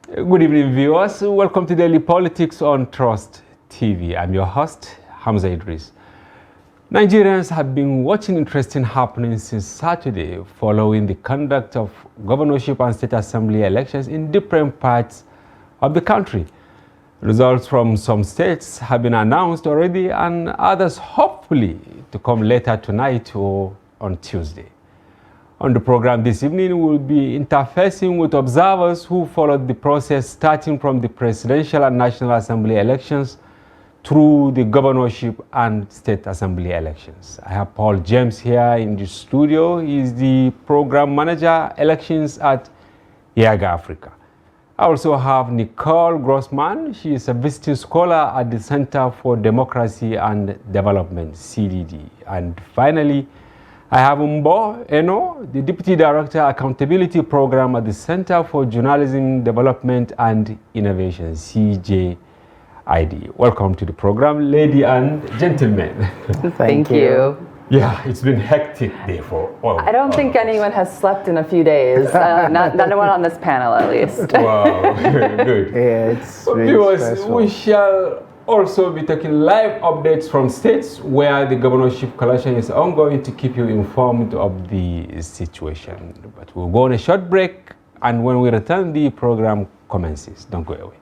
Good evening, viewers. Welcome to Daily Politics on Trust TV. I'm your host, Hamza Idris. Nigerians have been watching interesting happenings since Saturday following the conduct of governorship and state assembly elections in different parts of the country. Results from some states have been announced already and others hopefully to come later tonight or on Tuesday. On the program this evening, we'll be interfacing with observers who followed the process starting from the presidential and national assembly elections through the governorship and state assembly elections. I have Paul James here in the studio. He's the program manager elections at Yaga Africa. I also have Nicole Grossman. She is a visiting scholar at the Center for Democracy and Development, CDD. And finally, I have Mbo Eno, the Deputy Director Accountability Program at the Center for Journalism Development and Innovation, CJID. Welcome to the program, ladies and gentlemen. Thank you. Yeah, it's been a hectic day for all. I don't think anyone has slept in a few days. Not anyone on this panel, at least. Wow, good. Yeah, it's really Viewers, stressful. we shall also be taking live updates from states where the governorship coalition is ongoing to keep you informed of the situation. But we'll go on a short break, and when we return, the program commences. Don't go away.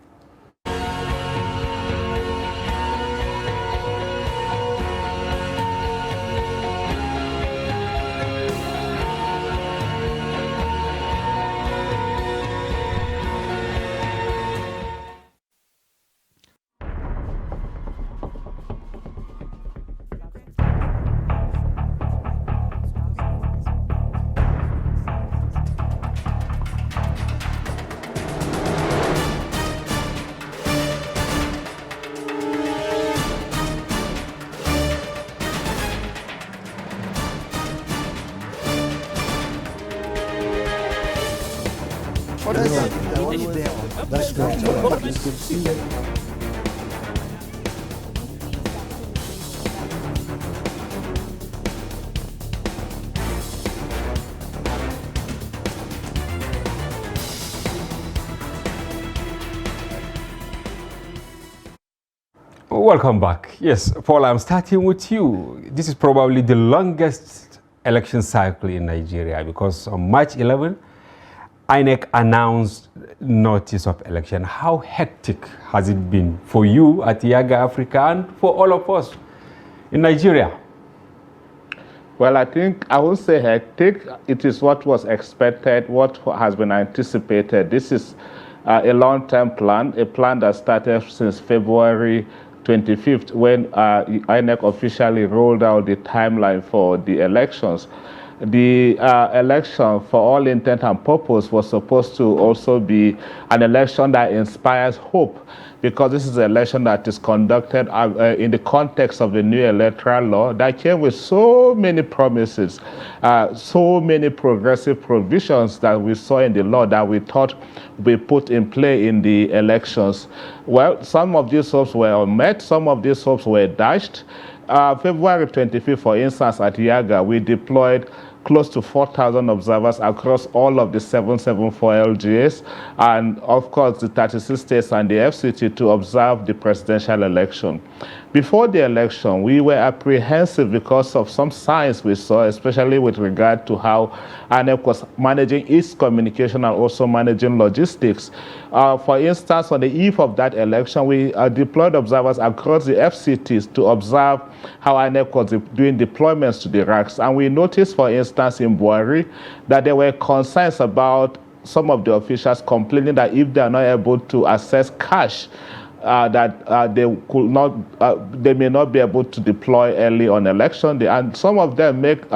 That's great. It's good to see you. Welcome back. Yes, Paul, I'm starting with you. This is probably the longest election cycle in Nigeria because on March 11, INEC announced notice of election. How hectic has it been for you at Yaga Africa and for all of us in Nigeria? Well, I think I would say hectic. It is what was expected, what has been anticipated. This is a long-term plan, a plan that started since February 25th when INEC officially rolled out the timeline for the elections. The election, for all intent and purpose, was supposed to also be an election that inspires hope, because this is an election that is conducted in the context of the new electoral law that came with so many promises, so many progressive provisions that we saw in the law that we thought would be put in play in the elections. Well, some of these hopes were met, some of these hopes were dashed. February 25th, for instance, at Yaga, we deployed close to 4,000 observers across all of the 774 LGAs, and of course the 36 states and the FCT to observe the presidential election. Before the election, we were apprehensive because of some signs we saw, especially with regard to how INEC was managing its communication and also managing logistics. For instance, on the eve of that election, we deployed observers across the FCTs to observe how INEC was doing deployments to the racks. And we noticed, for instance, in Buhari, that there were concerns about some of the officials complaining that if they are not able to access cash, they may not be able to deploy early on election day, and some of them make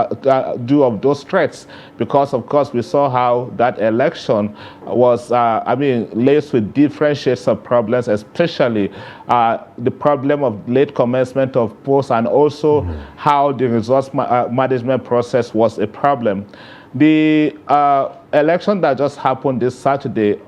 do of those threats because, of course, we saw how that election was, laced with different shades of problems, especially the problem of late commencement of polls, and also how the resource management process was a problem. The election that just happened this Saturday,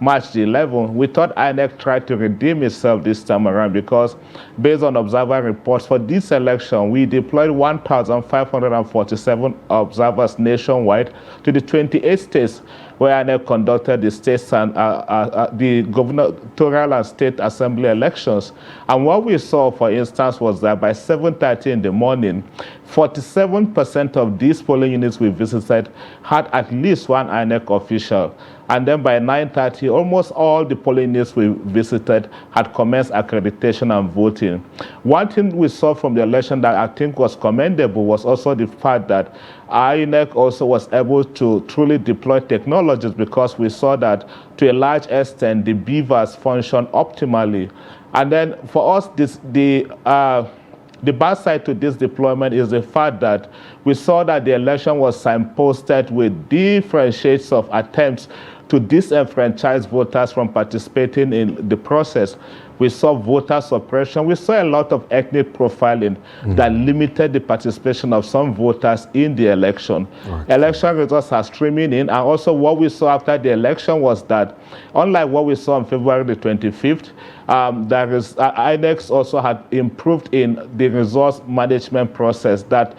March the 11th, we thought INEC tried to redeem itself this time around because based on observer reports for this election, we deployed 1,547 observers nationwide to the 28 states where INEC conducted the states and the gubernatorial and state assembly elections. And what we saw, for instance, was that by 7:30 in the morning, 47% of these polling units we visited had at least one INEC official. And then by 9:30, almost all the polling units we visited had commenced accreditation and voting. One thing we saw from the election that I think was commendable was also the fact that INEC also was able to truly deploy technologies, because we saw that to a large extent the beavers function optimally. And then for us, the bad side to this deployment is the fact that we saw that the election was signposted with different shades of attempts to disenfranchise voters from participating in the process. We saw voter suppression. We saw a lot of ethnic profiling that limited the participation of some voters in the election. Election results are streaming in, and also what we saw after the election was that, unlike what we saw on February the 25th, INEC also had improved in the resource management process, that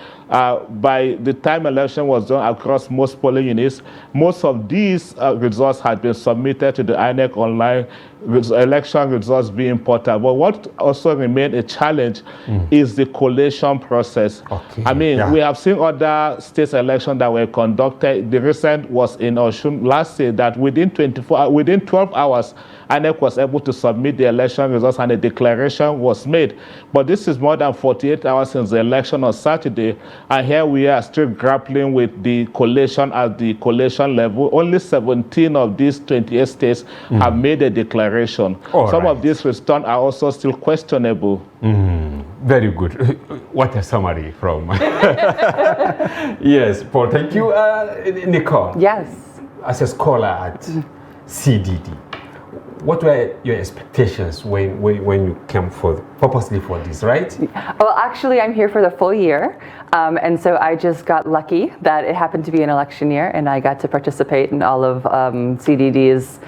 by the time election was done across most polling units, most of these results had been submitted to the INEC online, election results being portal. But what also remained a challenge is the collation process. I mean, we have seen other states' elections that were conducted. The recent was in Osun last year, that within 12 hours, INEC was able to submit the election results and a declaration was made. But this is more than 48 hours since the election on Saturday, and here we are still grappling with the collation at the collation level. Only 17 of these 28 states have made a declaration. Some of these returns are also still questionable. Very good. What a summary from. Yes, Paul, thank you. Nicole. Yes. As a scholar at CDD, what were your expectations when you came purposely for this, right? Well, actually, I'm here for the full year. And so I just got lucky that it happened to be an election year, and I got to participate in all of CDD's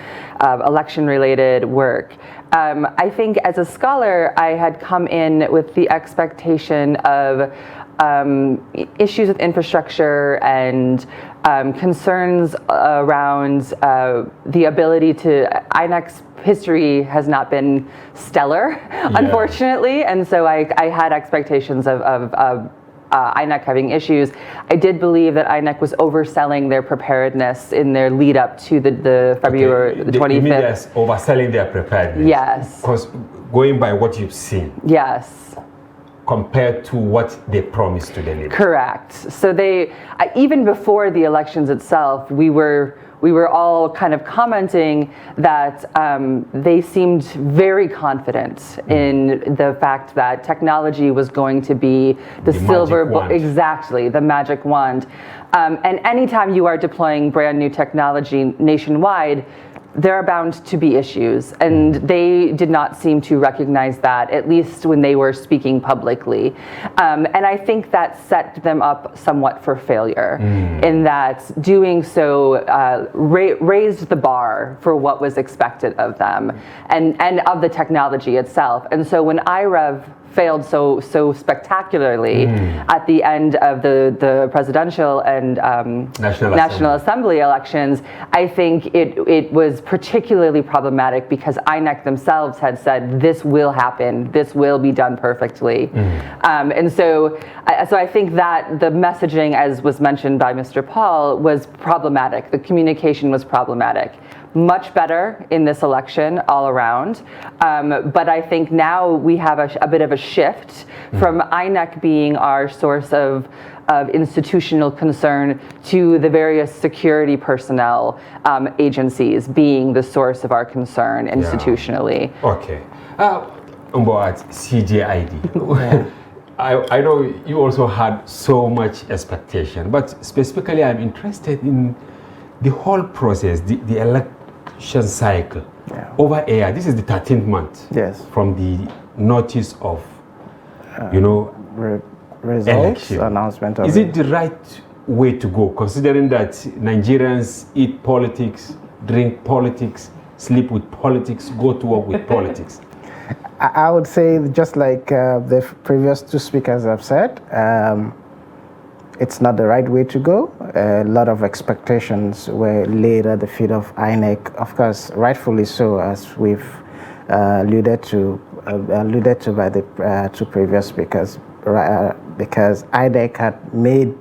election-related work. I think as a scholar, I had come in with the expectation of issues with infrastructure and concerns around the ability to, INEC's history has not been stellar, unfortunately, and so I had expectations of INEC having issues. I did believe that INEC was overselling their preparedness in their lead up to the February the 25th. You mean overselling their preparedness? Yes. Because going by what you've seen. Yes. Compared to what they promised to deliver. Correct. So they, even before the elections itself, we were all kind of commenting that they seemed very confident in the fact that technology was going to be the silver bullet, exactly, the magic wand. And anytime you are deploying brand new technology nationwide, there are bound to be issues, and they did not seem to recognize that, at least when they were speaking publicly. And I think that set them up somewhat for failure, in that doing so raised the bar for what was expected of them and of the technology itself. And so when IREV failed so spectacularly at the end of the presidential and National Assembly elections, I think it was particularly problematic because INEC themselves had said this will happen, this will be done perfectly, and so I think that the messaging, as was mentioned by Mr. Paul, was problematic. The communication was problematic. Much better in this election all around, but I think now we have a bit of a shift from INEC being our source of institutional concern to the various security personnel agencies being the source of our concern institutionally. Okay. About CJID. I know you also had so much expectation, but specifically I'm interested in the whole process, the election cycle. Over a year, this is the 13th month from the notice of, results, election. Announcement of Is it the right way to go, considering that Nigerians eat politics, drink politics, sleep with politics, go to work with politics? I would say, just like the previous two speakers have said, it's not the right way to go. A lot of expectations were laid at the feet of INEC, of course, rightfully so, as we've alluded to by the two previous speakers, because INEC had made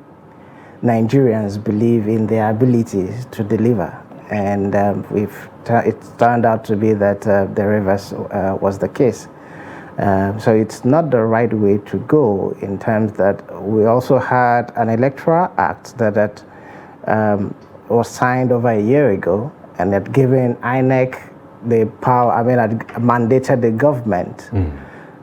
Nigerians believe in their ability to deliver, and it turned out to be that the reverse was the case. So it's not the right way to go, in terms that we also had an electoral act that was signed over a year ago, and had given INEC the power, had mandated the government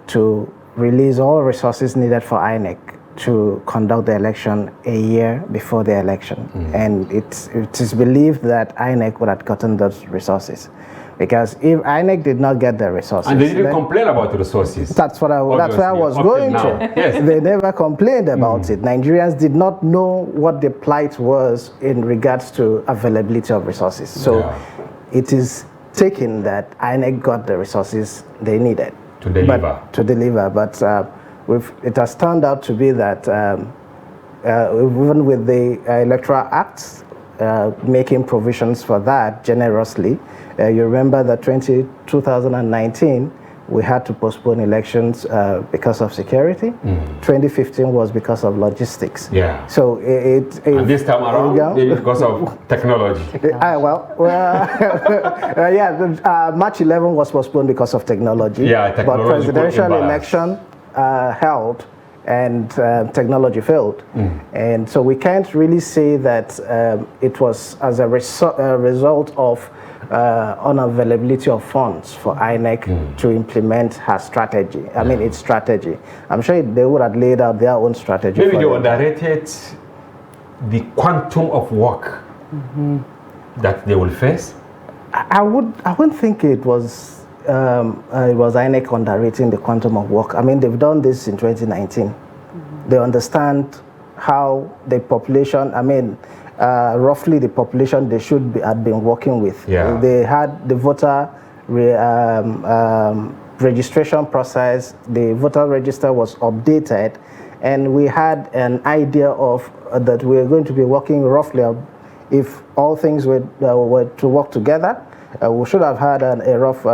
to release all resources needed for INEC to conduct the election a year before the election. And it is believed that INEC would have gotten those resources. Because if INEC did not get the resources... And they didn't complain about the resources. That's where I was going to. Yes. They never complained about it. Nigerians did not know what the plight was in regards to availability of resources. So it is taken that INEC got the resources they needed. To deliver. But it has turned out to be that even with the Electoral Acts making provisions for that generously, you remember that 2019, we had to postpone elections because of security. 2015 was because of logistics. Yeah. So and this time around, because of technology. March 11 was postponed because of technology. Yeah, but presidential election held, and technology failed. And so we can't really say that it was as a result of unavailability of funds for INEC to implement her strategy. Its strategy. I'm sure they would have laid out their own strategy. Maybe they underrated the quantum of work that they will face. I wouldn't think it was INEC underrating the quantum of work. They've done this in 2019. They understand how the population, roughly the population they should have been working with. Yeah. They had the voter registration process, the voter register was updated, and we had an idea of that we were going to be working roughly, if all things were to work together, we should have had a rough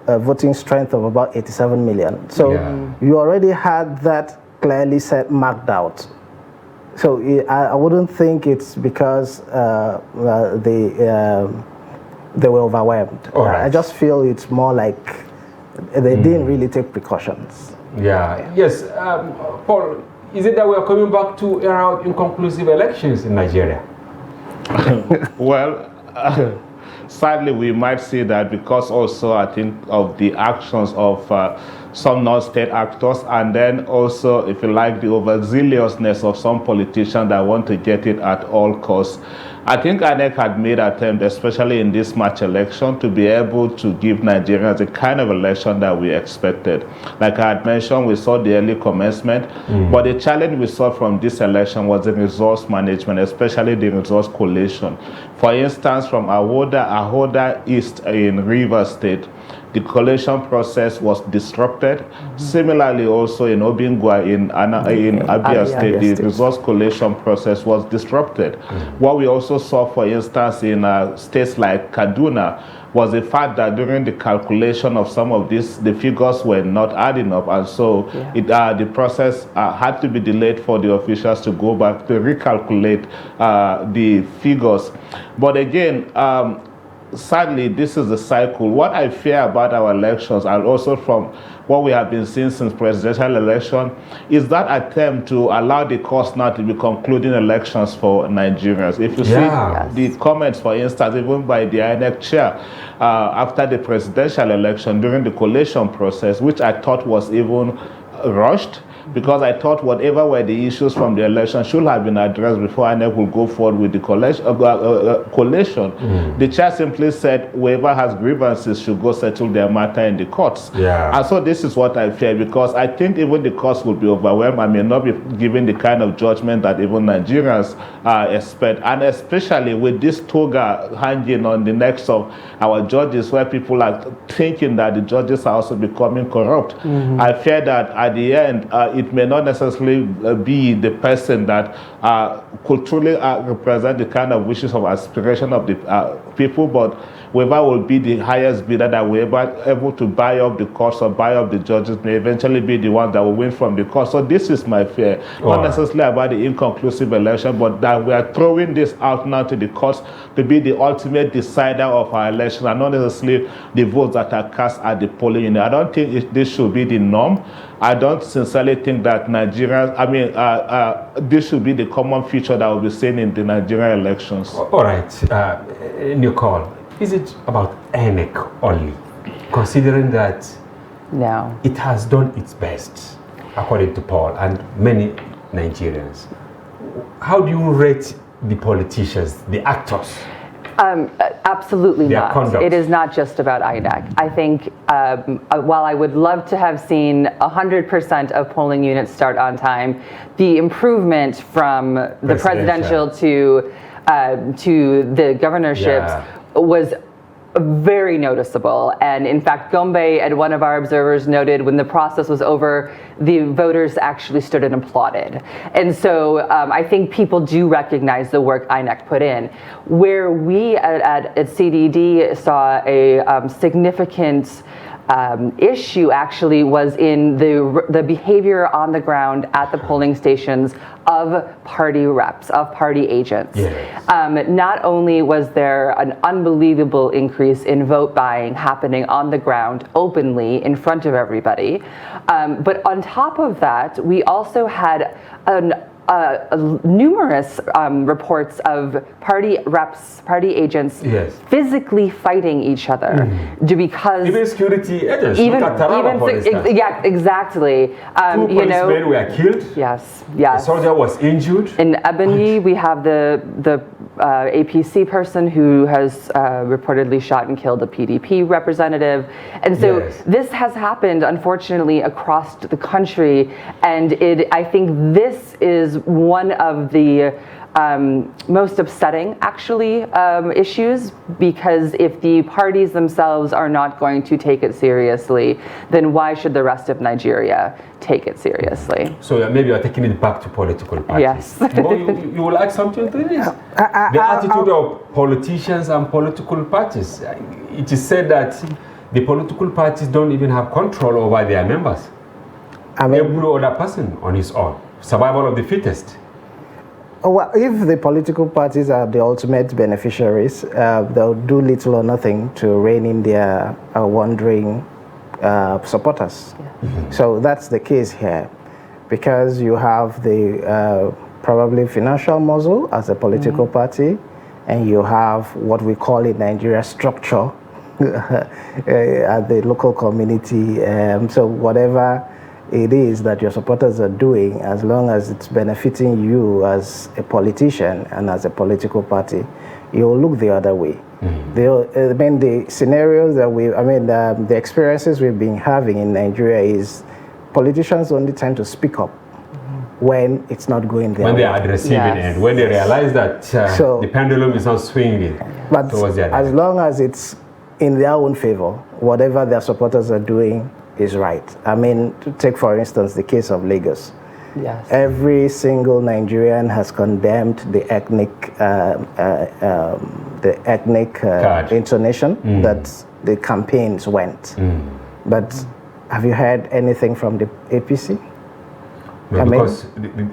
voting strength of about 87 million. So you already had that clearly marked out. So I wouldn't think it's because they were overwhelmed. Right. I just feel it's more like they didn't really take precautions. Yes. Paul, is it that we are coming back to era of inconclusive elections in Nigeria? Well, sadly, we might see that, because also I think of the actions of some non-state actors, and then also, if you like, the overzealousness of some politicians that want to get it at all costs. I think INEC had made attempt, especially in this March election, to be able to give Nigerians the kind of election that we expected. Like I had mentioned, we saw the early commencement, but the challenge we saw from this election was the resource management, especially the resource collation. For instance, from Ahoda East in Rivers State, the collation process was disrupted. Similarly, also in Obingwa in Abia State, the resource collation process was disrupted. What we also saw, for instance, in states like Kaduna, was the fact that during the calculation of some of these, the figures were not adding up, and so the process had to be delayed for the officials to go back to recalculate the figures. But again, sadly, this is the cycle. What I fear about our elections, and also from what we have been seeing since presidential election, is that attempt to allow the courts now to be concluding elections for Nigerians. If you see the comments, for instance, even by the INEC chair after the presidential election during the collation process, which I thought was even rushed, because I thought whatever were the issues from the election should have been addressed before INEC will go forward with the collation. The chair simply said whoever has grievances should go settle their matter in the courts. And so this is what I fear, because I think even the courts will be overwhelmed and may not be given the kind of judgment that even Nigerians expect. And especially with this toga hanging on the necks of our judges, where people are thinking that the judges are also becoming corrupt. I fear that at the end, it may not necessarily be the person that could truly represent the kind of wishes of aspiration of the people, but whoever will be the highest bidder that will be able to buy up the courts or buy up the judges may eventually be the one that will win from the court. So this is my fear, not necessarily about the inconclusive election, but that we are throwing this out now to the courts to be the ultimate decider of our election, and not necessarily the votes that are cast at the polling unit. I don't think this should be the norm. I don't sincerely think that Nigerians, this should be the common feature that we'll be seeing in the Nigerian elections. All right, Nicole, is it about INEC only, considering that No. it has done its best, according to Paul and many Nigerians? How do you rate the politicians, the actors? Absolutely Their not. conduct. It is not just about INEC. I think while I would love to have seen 100% of polling units start on time, the improvement from the presidential to the governorships was very noticeable. And in fact, Gombe and one of our observers noted when the process was over, the voters actually stood and applauded. And so I think people do recognize the work INEC put in. Where we at CDD saw a significant issue actually was in the behavior on the ground at the polling stations of party reps, of party agents. Yes. Not only was there an unbelievable increase in vote buying happening on the ground openly in front of everybody, but on top of that, we also had numerous reports of party reps, party agents physically fighting each other because even security agents, look at Taraba, for instance. Yeah, exactly. Two policemen were killed. Yes. A soldier was injured. In Ebony, we have the APC person who has reportedly shot and killed a PDP representative. And so this has happened, unfortunately, across the country. And I think this is one of the most upsetting, actually, issues, because if the parties themselves are not going to take it seriously, then why should the rest of Nigeria take it seriously? So maybe you're taking it back to political parties. Yes. You would like something to this? The attitude of politicians and political parties. It is said that the political parties don't even have control over their members. Every other person on his own. Survival of the fittest. Well, if the political parties are the ultimate beneficiaries, they'll do little or nothing to rein in their wandering supporters. So that's the case here, because you have the probably financial muscle as a political party, and you have what we call in Nigeria structure at the local community. So whatever it is that your supporters are doing, as long as it's benefiting you as a politician and as a political party, you'll look the other way. The scenarios that the experiences we've been having in Nigeria is politicians only tend to speak up when it's not going their way. When they are at the receiving end, when they realize that the pendulum is not swinging towards the other. As long as it's in their own favor, whatever their supporters are doing is right. Take for instance the case of Lagos. Yes. Every single Nigerian has condemned the ethnic intonation that the campaigns went. But have you heard anything from the APC? No, because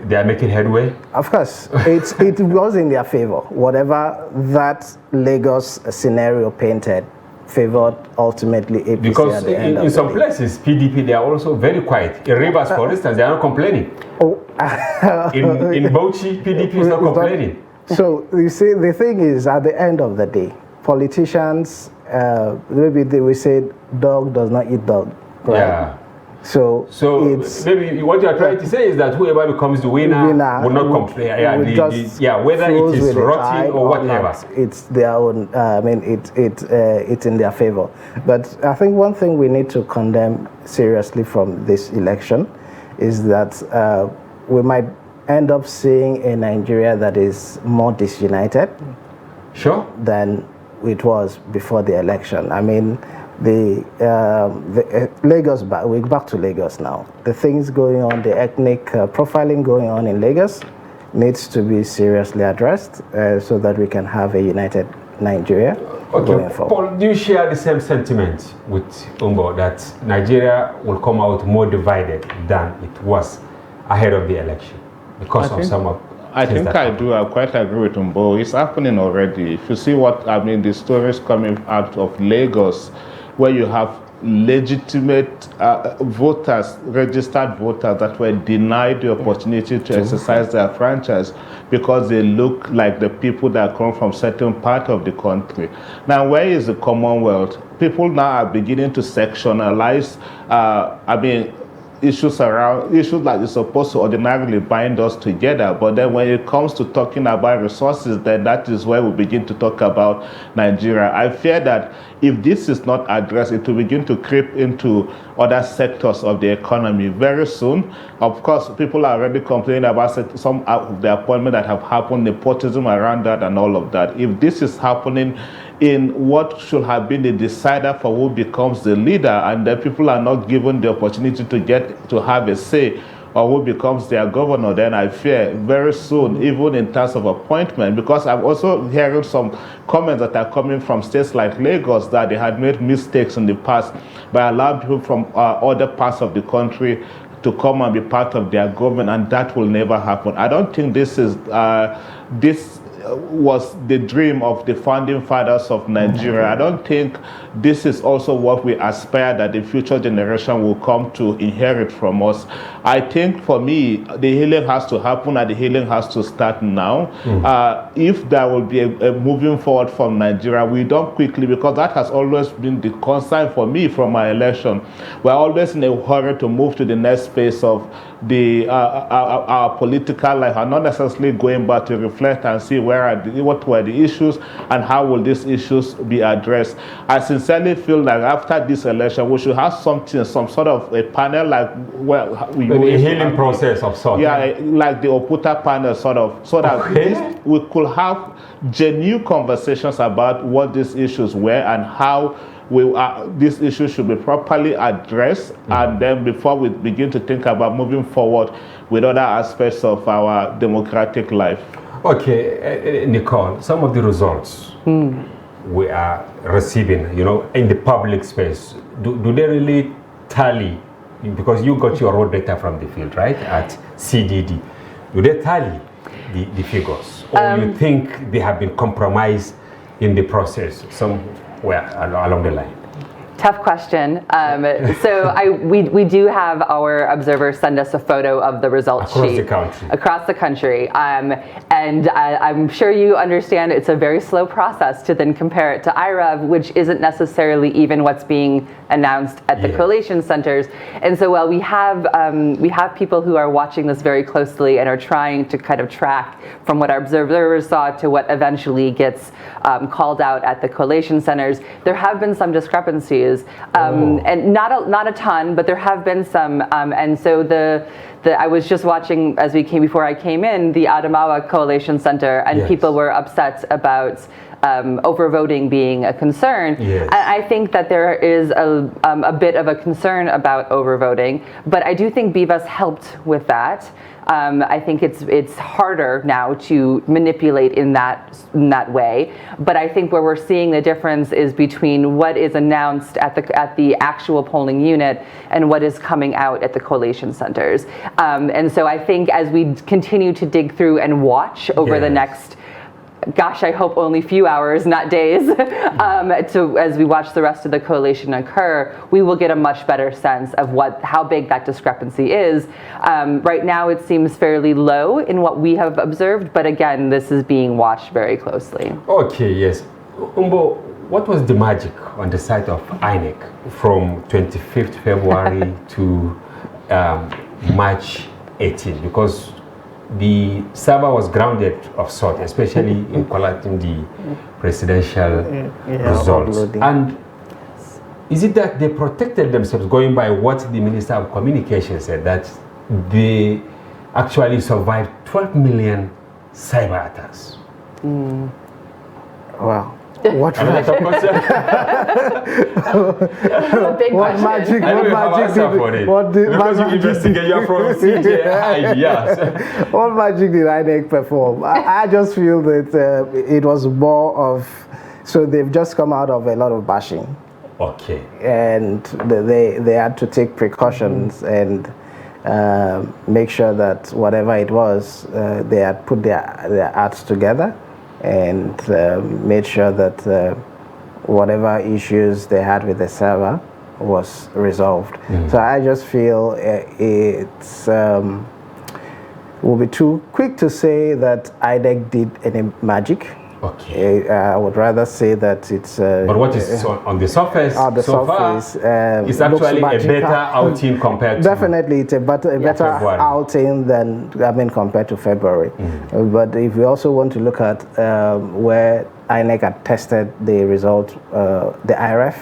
they are making headway? Of course. It was in their favor. Whatever that Lagos scenario painted favored ultimately APC. Because in some places, PDP, they are also very quiet. In Rivers, for instance, they are not complaining. In Bauchi, PDP is not complaining. So you see, the thing is, at the end of the day, politicians, maybe they will say, dog does not eat dog. Right? Yeah. So maybe what you are trying to say is that whoever becomes the winner will not complain. Whether it is rotten or whatever. Not, it's their own. It's in their favor. But I think one thing we need to condemn seriously from this election is that we might end up seeing a Nigeria that is more disunited. Sure. Than it was before the election. Lagos, we're back to Lagos now. The things going on, the ethnic profiling going on in Lagos needs to be seriously addressed so that we can have a united Nigeria going forward. Paul, do you share the same sentiment with Umbo that Nigeria will come out more divided than it was ahead of the election because of some of I think I do. I quite agree with Umbo. It's happening already. If you see the stories coming out of Lagos, where you have legitimate voters, registered voters that were denied the opportunity to exercise their franchise because they look like the people that come from certain part of the country. Now, where is the Commonwealth? People now are beginning to sectionalize, issues like it's supposed to ordinarily bind us together, but then when it comes to talking about resources, then that is where we begin to talk about Nigeria. I fear that if this is not addressed, it will begin to creep into other sectors of the economy very soon. Of course, people are already complaining about some of the appointments that have happened, nepotism around that and all of that. If this is happening in what should have been the decider for who becomes the leader, and then people are not given the opportunity to have a say or who becomes their governor, then I fear very soon, even in terms of appointment, because I'm also hearing some comments that are coming from states like Lagos that they had made mistakes in the past by allowing people from other parts of the country to come and be part of their government, and that will never happen. I don't think this was the dream of the founding fathers of Nigeria. I don't think this is also what we aspire that the future generation will come to inherit from us. I think for me, the healing has to happen and the healing has to start now. If there will be a moving forward from Nigeria, we don't quickly, because that has always been the concern for me from my election. We're always in a hurry to move to the next phase of our political life, and not necessarily going back to reflect and see what were the issues and how will these issues be addressed. I sincerely feel like after this election, we should have some sort of a panel like a healing process of sorts. Yeah, like the Oputa panel sort of, so that we could have genuine conversations about what these issues were and how these issues should be properly addressed, and then before we begin to think about moving forward with other aspects of our democratic life. Okay, Nicole, some of the results we are receiving, in the public space, do they really tally? Because you got your raw data from the field, right, at CDD. Do they tally the figures? Or you think they have been compromised in the process somewhere along the line? Tough question. We do have our observers send us a photo of the results sheet across the country. And I'm sure you understand it's a very slow process to then compare it to IREV, which isn't necessarily even what's being announced at the collation centers. And so while we have people who are watching this very closely and are trying to kind of track from what our observers saw to what eventually gets called out at the collation centers, there have been some discrepancies. And not a ton, but there have been some. And so I was just watching before I came in, the Adamawa Coalition Center, and people were upset about overvoting being a concern. I think that there is a bit of a concern about overvoting, but I do think Bivas helped with that. I think it's harder now to manipulate in that way, but I think where we're seeing the difference is between what is announced at the actual polling unit and what is coming out at the collation centers. And so I think as we continue to dig through and watch over the next, I hope only few hours, not days, as we watch the rest of the collation occur, we will get a much better sense of how big that discrepancy is. Right now it seems fairly low in what we have observed, but again, this is being watched very closely. Okay, yes. Umbo, what was the magic on the side of INEC from 25th February to March 18th? Because the server was grounded of sort, especially in collecting the presidential results. And is it that they protected themselves, going by what the Minister of Communications said, that they actually survived 12 million cyber attacks? Wow. What A lot of questions. A big What question. magic? I don't What have magic answer did? for it. What did Because you magic did- investigate, you're from CJ. Yes. What magic did INEC perform? I just feel that it was more of, so they've just come out of a lot of bashing, Okay. and they had to take precautions and make sure that whatever it was, they had put their acts together and made sure that whatever issues they had with the server was resolved. So I just feel it's will be too quick to say that INEC did any magic. Okay. I would rather say that it's. But what is on the surface on the so surface, far, it's looks actually a magical. better outing compared to... Definitely, it's a better February. outing than, compared to February. But if we also want to look at where INEC had tested the result, the IRF,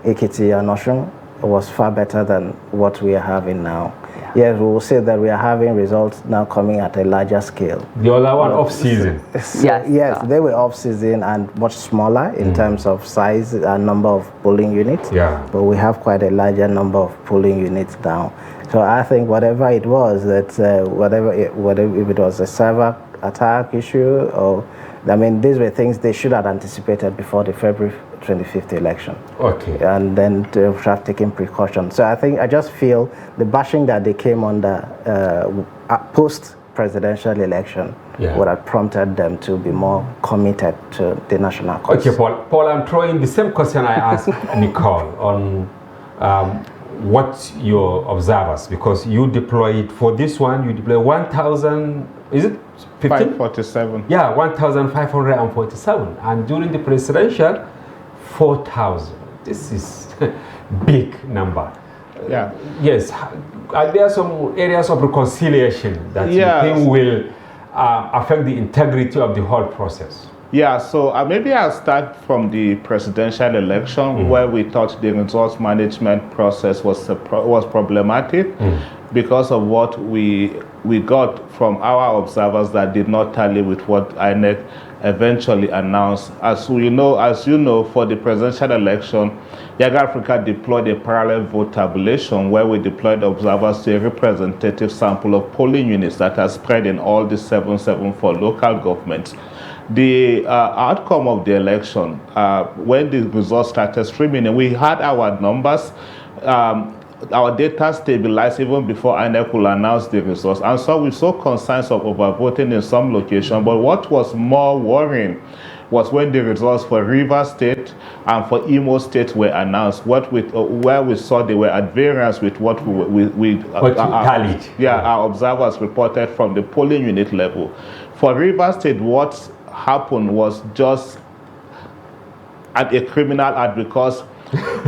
Ekiti and Osun, was far better than what we are having now. Yes, we will say that we are having results now coming at a larger scale. The other one off-season. Yes, they were off-season and much smaller in terms of size and number of polling units. Yeah. But we have quite a larger number of polling units now. So I think whatever it was, that whatever if it was a server attack issue, or I mean, these were things they should have anticipated before the February 25th election. Okay. And then to have taken precautions. So I just feel the bashing that they came under post-presidential election would have prompted them to be more committed to the national cause. Okay, Paul, I'm throwing the same question I asked Nicole on what your observers, because you deployed, for this one, you deployed 1,000, is it 15? 547. Yeah, 1,547. And during the presidential, 4,000. This is big number. Yeah. Yes. Are there some areas of reconciliation that you think will affect the integrity of the whole process? Yeah, so maybe I'll start from the presidential election, where we thought the results management process was problematic because of what we got from our observers that did not tally with what INEC eventually announced. As you know, for the presidential election, Young Africa deployed a parallel vote tabulation where we deployed observers to a representative sample of polling units that are spread in all the 774 local governments. The outcome of the election, when the results started streaming, and we had our numbers, our data stabilized even before INEC will announce the results. And so we saw concerns of overvoting in some locations. But what was more worrying was when the results for Rivers State and for Imo State were announced, where we saw they were at variance with what tallied. Our observers reported from the polling unit level. For Rivers State, what happened was just a criminal act, because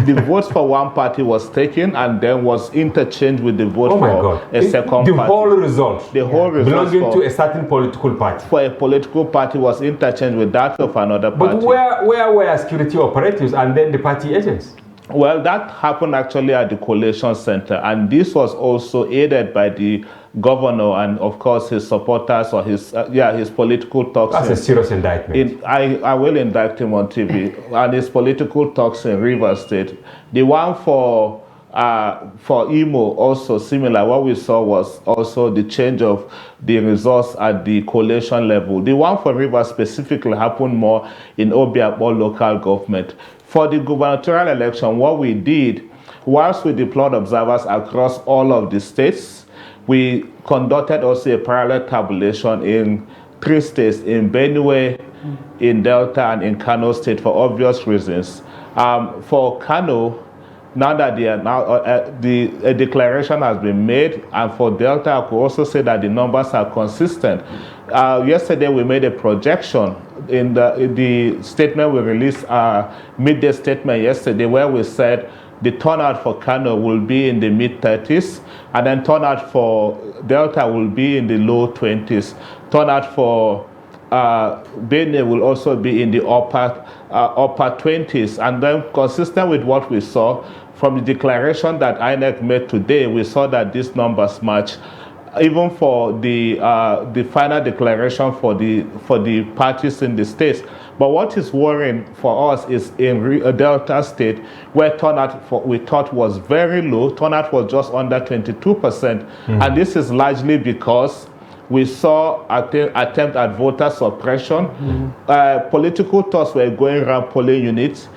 the votes for one party was taken and then was interchanged with the vote for a second party. The whole result belonging to a certain political party. For a political party was interchanged with that of another party. But where were security operatives and then the party agents? Well, that happened actually at the collation center, and this was also aided by the governor and, of course, his supporters or his political talks. That's a serious indictment. I will indict him on TV and his political talks in Rivers State. The one for Imo, also similar. What we saw was also the change of the results at the collation level. The one for Rivers specifically happened more in Obiakpo local government. For the gubernatorial election, what we did, whilst we deployed observers across all of the states, we conducted also a parallel tabulation in 3 states, in Benue, in Delta, and in Kano State, for obvious reasons. For Kano, now that a declaration has been made, and for Delta, I could also say that the numbers are consistent. Yesterday, we made a projection in the statement we released, midday statement yesterday, where we said the turnout for Kano will be in the mid-30s, and then turnout for Delta will be in the low 20s. Turnout for Benue will also be in the upper 20s, and then consistent with what we saw from the declaration that INEC made today, we saw that these numbers match. even for the final declaration for the parties in the states. But what is worrying for us is in Delta State, where turnout we thought was very low. Turnout was just under 22%, and this is largely because we saw attempt at voter suppression. Political thugs were going around polling units,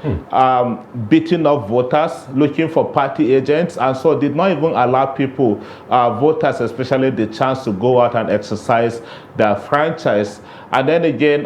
beating up voters, looking for party agents, and so did not even allow people, voters especially, the chance to go out and exercise their franchise. And then again,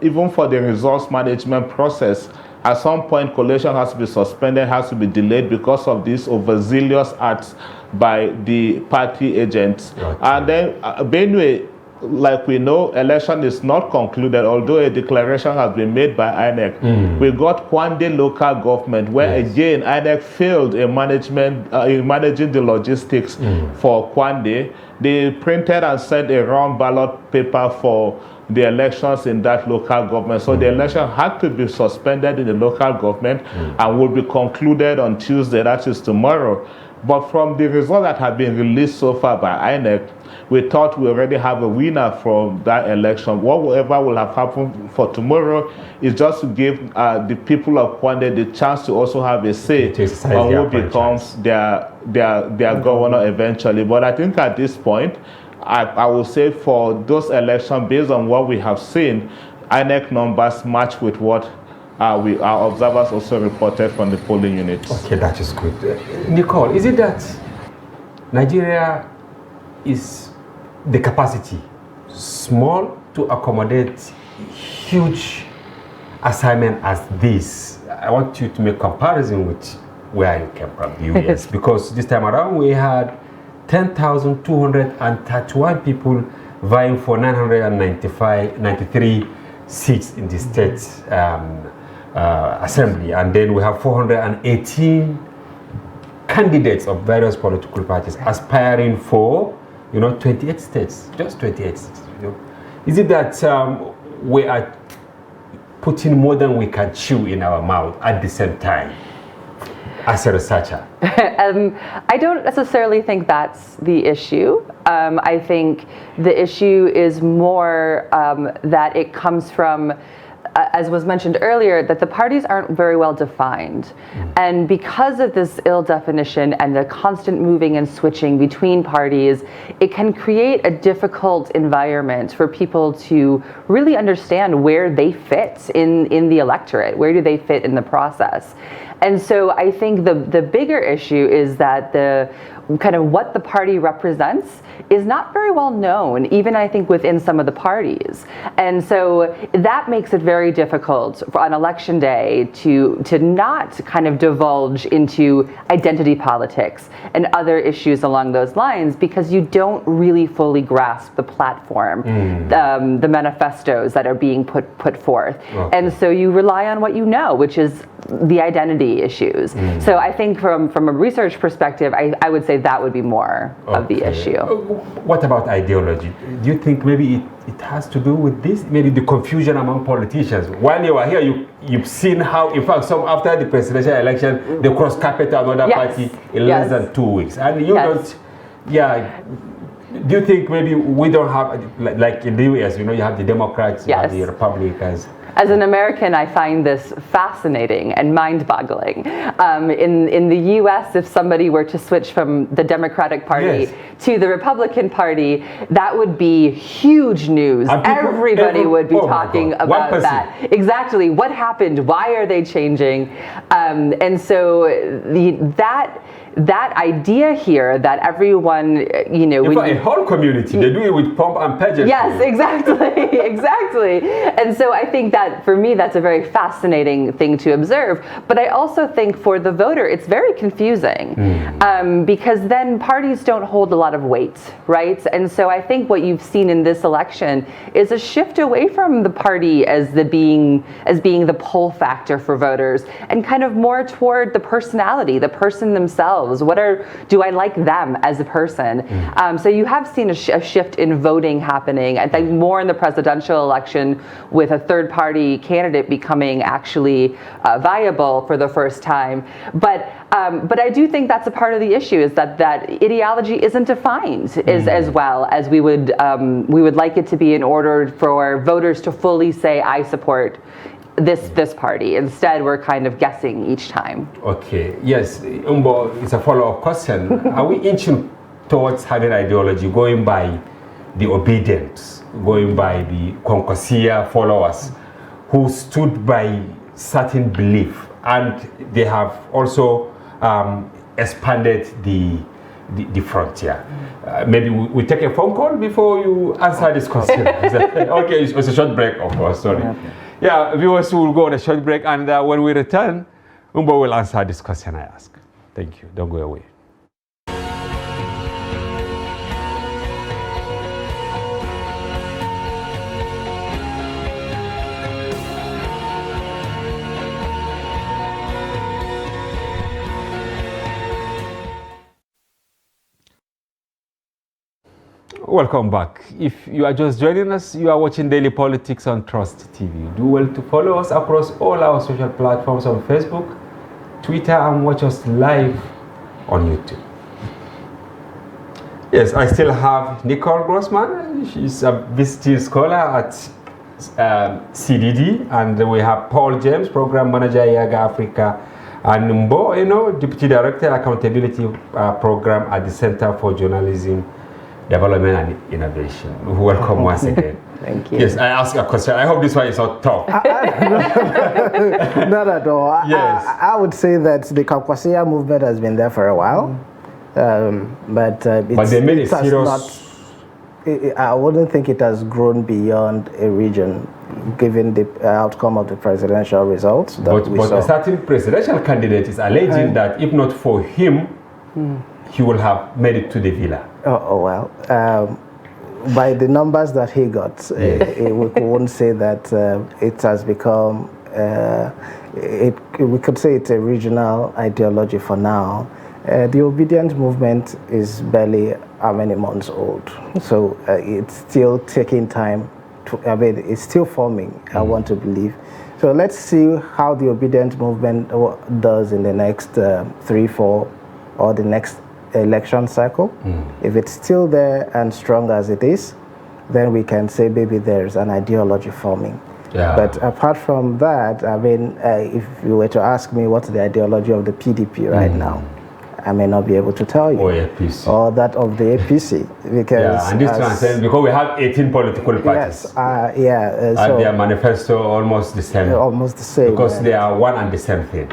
even for the results management process, at some point, collation has to be suspended, has to be delayed because of these overzealous acts by the party agents. Right. And then Benue, like we know, election is not concluded, although a declaration has been made by INEC. We got Kwande local government, where again, INEC failed in managing the logistics for Kwande. They printed and sent a wrong ballot paper for the elections in that local government. So the election had to be suspended in the local government and will be concluded on Tuesday, that is tomorrow. But from the results that have been released so far by INEC, we thought we already have a winner from that election. Whatever will have happened for tomorrow is just to give the people of Kwande the chance to also have a say on who becomes their governor eventually. But I think at this point, I will say for those elections, based on what we have seen, INEC numbers match with what our observers also reported from the polling units. Okay, that is good. Nicole, is it that Nigeria is the capacity small to accommodate huge assignment as this? I want you to make comparison with where you came from, the US, because this time around we had 10,231 people vying for 93 seats in the state assembly, and then we have 418 candidates of various political parties aspiring for 28 states, just 28 states. Is it that we are putting more than we can chew in our mouth at the same time? As a researcher? I don't necessarily think that's the issue. I think the issue is more that it comes from, as was mentioned earlier, that the parties aren't very well defined. And because of this ill definition and the constant moving and switching between parties, it can create a difficult environment for people to really understand where they fit in the electorate, where do they fit in the process. And so I think the bigger issue is that the kind of what the party represents is not very well known, even I think within some of the parties. And so that makes it very difficult on election day to not kind of divulge into identity politics and other issues along those lines, because you don't really fully grasp the platform, the manifestos that are being put forth. Okay. And so you rely on what you know, which is the identity issues. So I think from a research perspective, I would say that would be more of the issue. What about ideology? Do you think maybe it has to do with this? Maybe the confusion among politicians. While you are here, you've seen how, in fact, some after the presidential election, they cross carpet to another party in less than 2 weeks. And you don't, do you think maybe we don't have, like in the US, you have the Democrats, you have the Republicans. As an American, I find this fascinating and mind-boggling. In the U.S., if somebody were to switch from the Democratic Party to the Republican Party, that would be huge news. Everybody would be talking about that. Exactly. What happened? Why are they changing? And so that idea here that everyone, a whole community, they do it with pomp and pageantry. Yes, exactly, exactly. And so I think that for me, that's a very fascinating thing to observe. But I also think for the voter, it's very confusing because then parties don't hold a lot of weight, right? And so I think what you've seen in this election is a shift away from the party as being the pull factor for voters, and kind of more toward the personality, the person themselves. Do I like them as a person? So you have seen a shift in voting happening. I think more in the presidential election with a third party party candidate becoming actually viable for the first time. But I do think that's a part of the issue, is that ideology isn't defined as well as we would like it to be in order for voters to fully say, I support this party. Instead, we're kind of guessing each time. Okay, yes, Umbo, it's a follow-up question. Are we inching towards having ideology, going by the obedience, going by the concosia followers who stood by certain belief, and they have also expanded the frontier? Maybe we take a phone call before you answer this question. Okay, it's a short break, of course, sorry. Okay. Yeah, viewers, will go on a short break, and when we return, Umbo will answer this question I ask. Thank you. Don't go away. Welcome back. If you are just joining us, you are watching Daily Politics on Trust TV. Do well to follow us across all our social platforms on Facebook, Twitter, and watch us live on YouTube. Yes, I still have Nicole Grossman. She's a visiting scholar at CDD, and we have Paul James, Program Manager, Yaga Africa, and Mbo, Deputy Director, Accountability Program at the Center for Journalism Development and Innovation. Welcome once again. Thank you. Yes, I ask a question. I hope this one is not tough. Not at all. Yes. I would say that the Caucasia movement has been there for a while, but they made it serious. I wouldn't think it has grown beyond a region, given the outcome of the presidential results that we saw. But a certain presidential candidate is alleging that if not for him, he will have made it to the villa. Well, by the numbers that he got, we won't say that it has become, we could say it's a regional ideology for now. The obedient movement is barely how many months old, so it's still taking time it's still forming, I want to believe. So let's see how the obedient movement does in the next 3, 4, or the next election cycle. If it's still there and strong as it is, then we can say maybe there's an ideology forming. Yeah. But apart from that, I mean, if you were to ask me what's the ideology of the PDP right now, I may not be able to tell you. Or APC. Or that of the APC. Because and this one, because we have 18 political parties. Yes, and their manifesto almost the same. Almost the same. Because they are one and the same thing.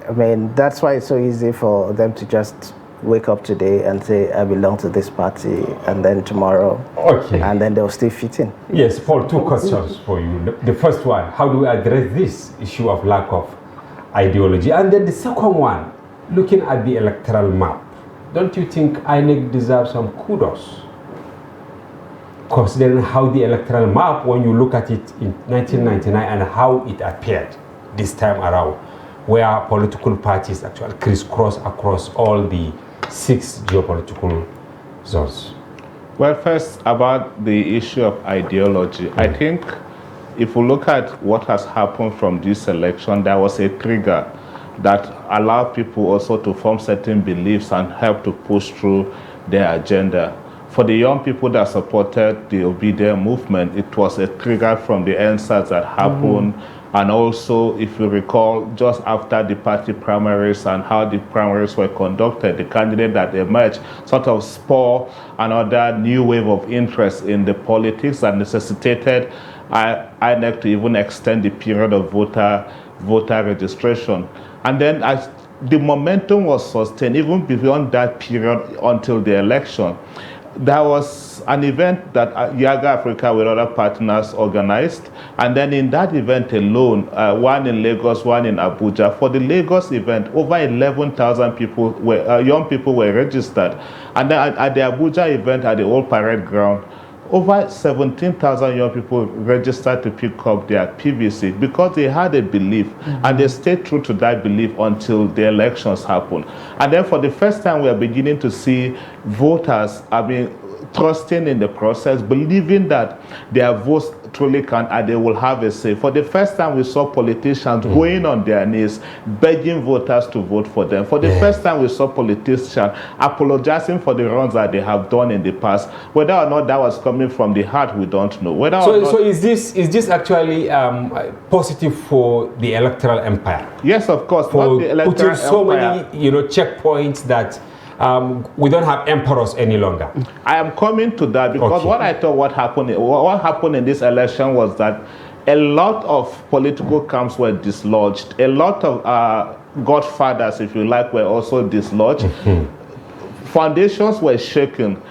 I mean, that's why it's so easy for them to just wake up today and say, I belong to this party, and then tomorrow, and then they'll still fit in. Yes, Paul, 2 questions for you. The first one, how do we address this issue of lack of ideology? And then the second one, looking at the electoral map, don't you think INEC deserves some kudos? Considering how the electoral map, when you look at it in 1999 and how it appeared this time around, where political parties actually crisscross across all the 6 geopolitical zones. Well, first, about the issue of ideology, I think if we look at what has happened from this election, there was a trigger that allowed people also to form certain beliefs and help to push through their agenda. For the young people that supported the obedient movement, it was a trigger from the NSAS that happened. And also, if you recall, just after the party primaries and how the primaries were conducted, the candidate that emerged sort of spurred another new wave of interest in the politics and necessitated INEC to even extend the period of voter registration. And then as the momentum was sustained even beyond that period until the election. There was an event that Yaga Africa with other partners organized, and then in that event alone, one in Lagos, one in Abuja. For the Lagos event, over 11,000 people young people were registered, and then at the Abuja event at the Old Parade Ground, over 17,000 young people registered to pick up their PVC because they had a belief, and they stayed true to that belief until the elections happened. And then for the first time, we are beginning to see voters trusting in the process, believing that their votes truly count and they will have a say. For the first time, we saw politicians going on their knees, begging voters to vote for them. For the first time, we saw politicians apologizing for the wrongs that they have done in the past. Whether or not that was coming from the heart, we don't know. So is this actually positive for the electoral empire? Yes, of course. For the electoral putting so empire. many checkpoints that we don't have emperors any longer. I am coming to that because what I thought what happened in this election was that a lot of political camps were dislodged. A lot of godfathers, if you like, were also dislodged. Foundations were shaken.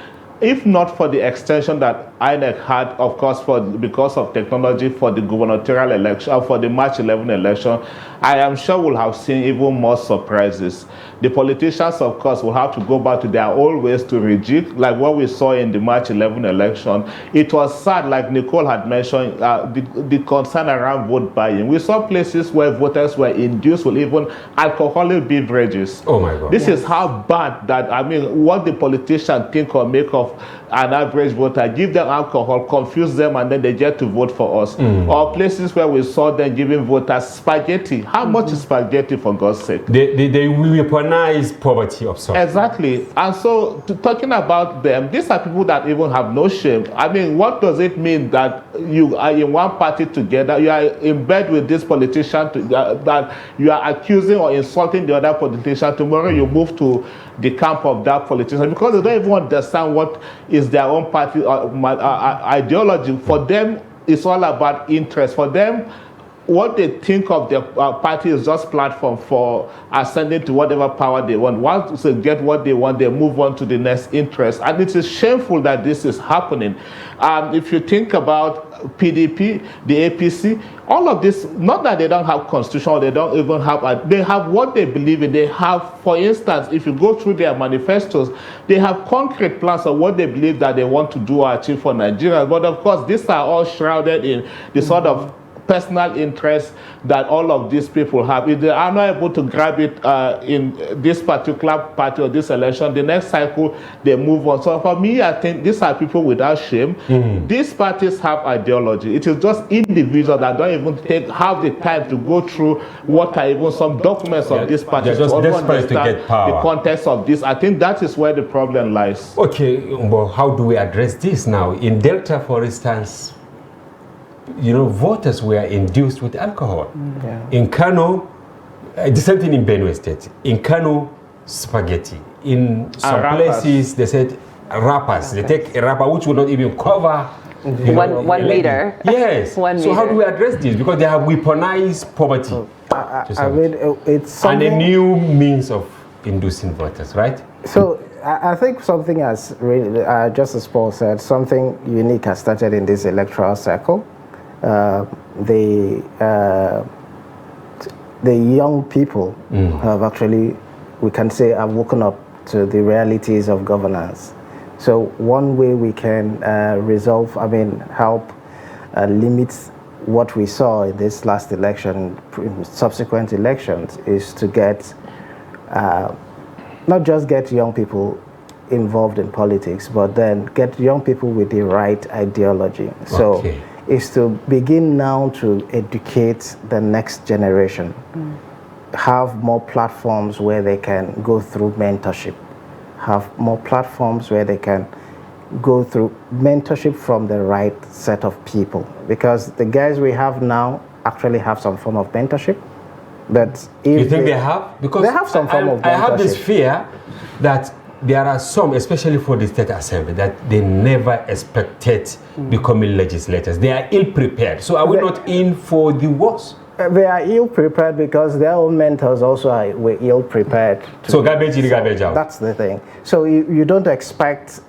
If not for the extension that INEC had, of course, because of technology for the gubernatorial election, for the March 11 election, I am sure we'll have seen even more surprises. The politicians, of course, will have to go back to their old ways to rejig, like what we saw in the March 11 election. It was sad, like Nicole had mentioned, the concern around vote buying. We saw places where voters were induced with even alcoholic beverages. Oh my God. This is how bad that, I mean, what the politicians think or make of an average voter, give them alcohol, confuse them, and then they get to vote for us. Or places where we saw them giving voters spaghetti. How much is spaghetti, for God's sake? They weaponize poverty of sorts. Exactly. And so, talking about them, these are people that even have no shame. I mean, what does it mean that you are in one party together, you are in bed with this politician, that you are accusing or insulting the other politician, tomorrow you move to the camp of that politician because they don't even understand what is their own party ideology. For them, it's all about interest. For them, what they think of their party is just platform for ascending to whatever power they want. Once they get what they want, they move on to the next interest. And it is shameful that this is happening. If you think about PDP, the APC, all of this, not that they don't have constitution, they don't even have, they have what they believe in. They have, for instance, if you go through their manifestos, they have concrete plans of what they believe that they want to do or achieve for Nigeria. But of course, these are all shrouded in the sort of personal interest that all of these people have. If they are not able to grab it in this particular party or this election, the next cycle they move on. So for me, I think these are people without shame. These parties have ideology. It is just individuals that don't even have the time to go through what are even some documents of these parties just to desperate to get power. The context of this. I think that is where the problem lies. Okay, well, how do we address this now? In Delta, for instance, voters were induced with alcohol. In Kano, the same thing in Benue State. In Kano, spaghetti. In some places, they said wrappers. They take a wrapper which will not even cover one liter. Yes. So how do we address this? Because they have weaponized poverty. I mean, it's something, and a new means of inducing voters, right? So I think something has really, just as Paul said, something unique has started in this electoral cycle. The young people have actually, we can say, have woken up to the realities of governance. So one way we can help limit what we saw in this last election, subsequent elections, is to get, not just get young people involved in politics, but then get young people with the right ideology. So is to begin now to educate the next generation, have more platforms where they can go through mentorship, have more platforms where they can go through mentorship from the right set of people. Because the guys we have now actually have some form of mentorship. But if you think they have? Because they have some form of mentorship. I have this fear that there are some, especially for the State Assembly, that they never expected becoming legislators. They are ill-prepared. So are we not in for the worst? They are ill-prepared because their own mentors also were ill-prepared. So garbage in, garbage out. That's the thing. So you don't expect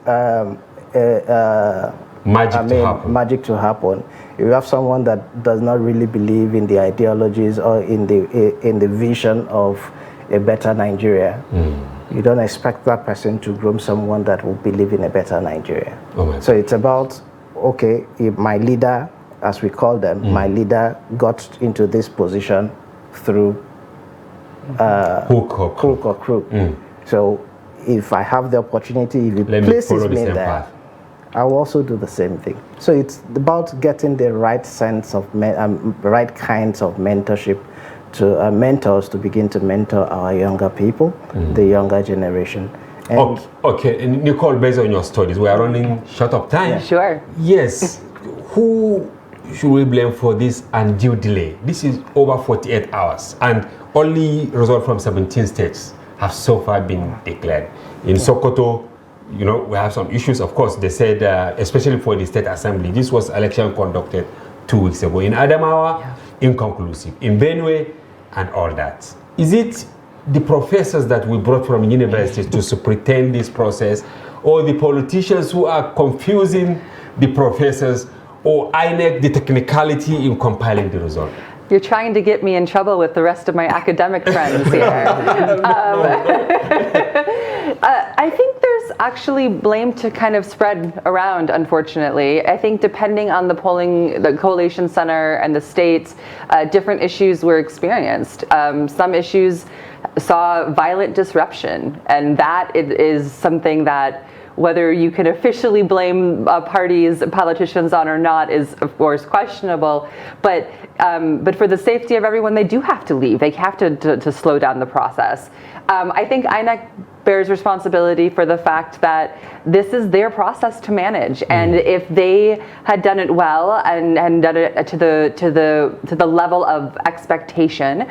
magic to happen. You have someone that does not really believe in the ideologies or in the vision of a better Nigeria. You don't expect that person to groom someone that will believe in a better Nigeria. So it's about, okay, if my leader, as we call them, my leader got into this position through hook or crook. So if I have the opportunity, if he places me there, I will also do the same thing. So it's about getting the right sense of, right kinds of mentorship to mentors to begin to mentor our younger people, the younger generation. And okay, and Nicole, based on your studies, we are running short of time. Sure. Yes. Who should we blame for this undue delay? This is over 48 hours, and only results from 17 states have so far been declared. In Sokoto, you know, we have some issues. Of course, they said, especially for the state assembly, this was election conducted 2 weeks ago. In Adamawa, inconclusive. In Benue, and all that. Is it the professors that we brought from universities to superintend this process, or the politicians who are confusing the professors, or INEC, the technicality in compiling the result? You're trying to get me in trouble with the rest of my academic friends here. I think there's actually blame to kind of spread around, unfortunately. I think depending on the collation center and the states, different issues were experienced. Some issues saw violent disruption, and that is something that whether you can officially blame politicians on or not is of course questionable, but for the safety of everyone, they do have to leave. They have to slow down the process. I think INEC bears responsibility for the fact that this is their process to manage, and if they had done it well and done it to the level of expectation,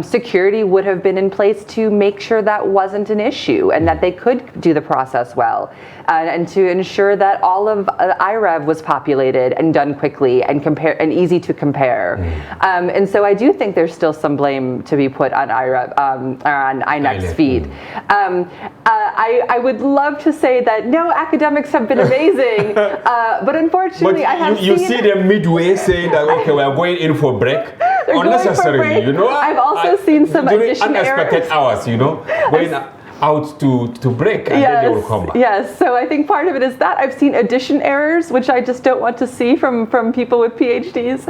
security would have been in place to make sure that wasn't an issue and that they could do the process well, and to ensure that all of IREV was populated and done quickly and easy to compare. And so I do think there's still some blame to be put on IREV, or on INEC's feet. I would love to say that no, academics have been amazing, but unfortunately, I have you see them midway saying that okay, we are going in for break. Unnecessarily, you know. I've also seen some addition unexpected errors. hours, you know, going out to break, and then they will come back. Yes, so I think part of it is that I've seen addition errors, which I just don't want to see from people with PhDs.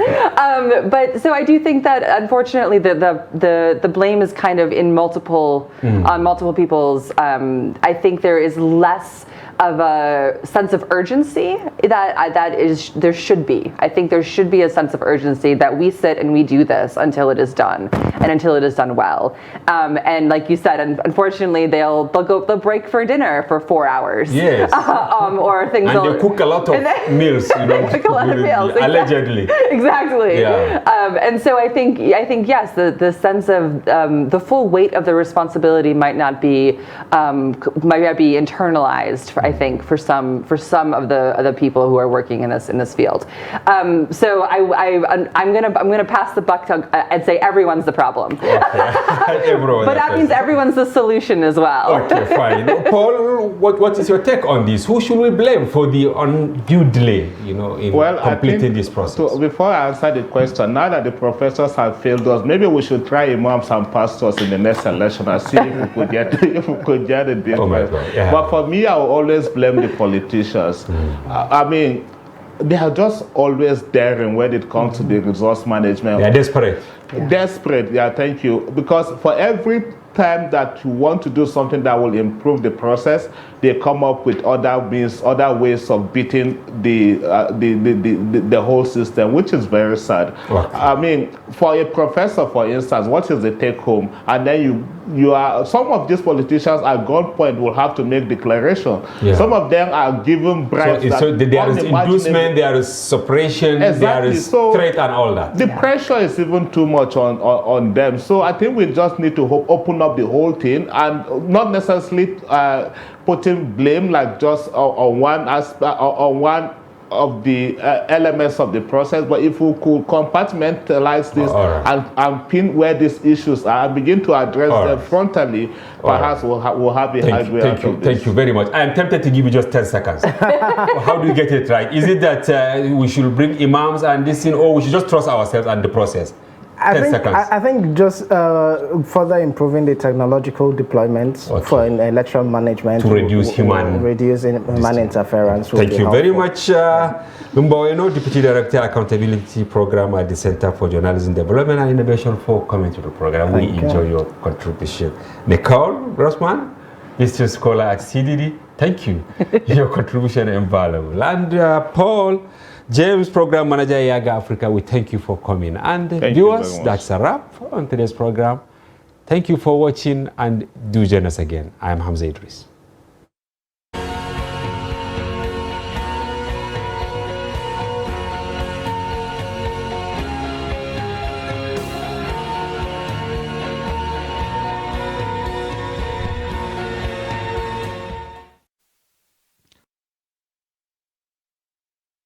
But so I do think that unfortunately the blame is kind of in multiple on multiple people's. I think there is less of a sense of urgency there should be. I think there should be a sense of urgency that we sit and we do this until it is done, and until it is done well. And like you said, unfortunately, they'll break for dinner for 4 hours. Yes. Or things. And they cook a lot of meals. You know, cook a lot of meals. Allegedly. Exactly. Yeah. And so I think yes, the sense of the full weight of the responsibility might not be internalized. I think for some of the people who are working in this field. So I'm gonna pass the buck to and say everyone's the problem. Okay. But that means everyone's the solution as well. Okay, fine. Paul, what is your take on this? Who should we blame for the undue delay, you know, in completing this process? Before I answer the question, now that the professors have failed us, maybe we should try imams and pastors in the next election and see if we could get the difference. Oh my God. Yeah. But for me, I will always blame the politicians. I mean, they are just always daring when it comes to the resource management. They are desperate. Desperate, yeah, thank you. Because for every time that you want to do something that will improve the process, they come up with other means, other ways of beating the whole system, which is very sad. Okay. I mean, for a professor, for instance, what is the take home? And then you are, some of these politicians at gunpoint will have to make declaration. Yeah. Some of them are given bribes. So there is inducement, there is suppression, there is threat and all that. The pressure is even too much on them. So I think we just need to open up the whole thing and not necessarily putting blame like just on one aspect, on one of the elements of the process, but if we could compartmentalize this and pin where these issues are and begin to address them frontally, perhaps we'll have a high way out of this. Thank you very much. I am tempted to give you just 10 seconds. How do you get it right? Is it that we should bring imams and this thing, or we should just trust ourselves and the process? I think just further improving the technological deployments for election management to reduce human interference. Thank you very much, Mboeno, Deputy Director Accountability Program at the Center for Journalism Development and Innovation, for coming to the program. We enjoy your contribution. Nicole Grossman, History Scholar at CDD. Thank you. Your contribution is invaluable. And Paul, James, Program Manager, Yaga Africa, we thank you for coming. And viewers, that's a wrap on today's program. Thank you for watching and do join us again. I am Hamza Idris.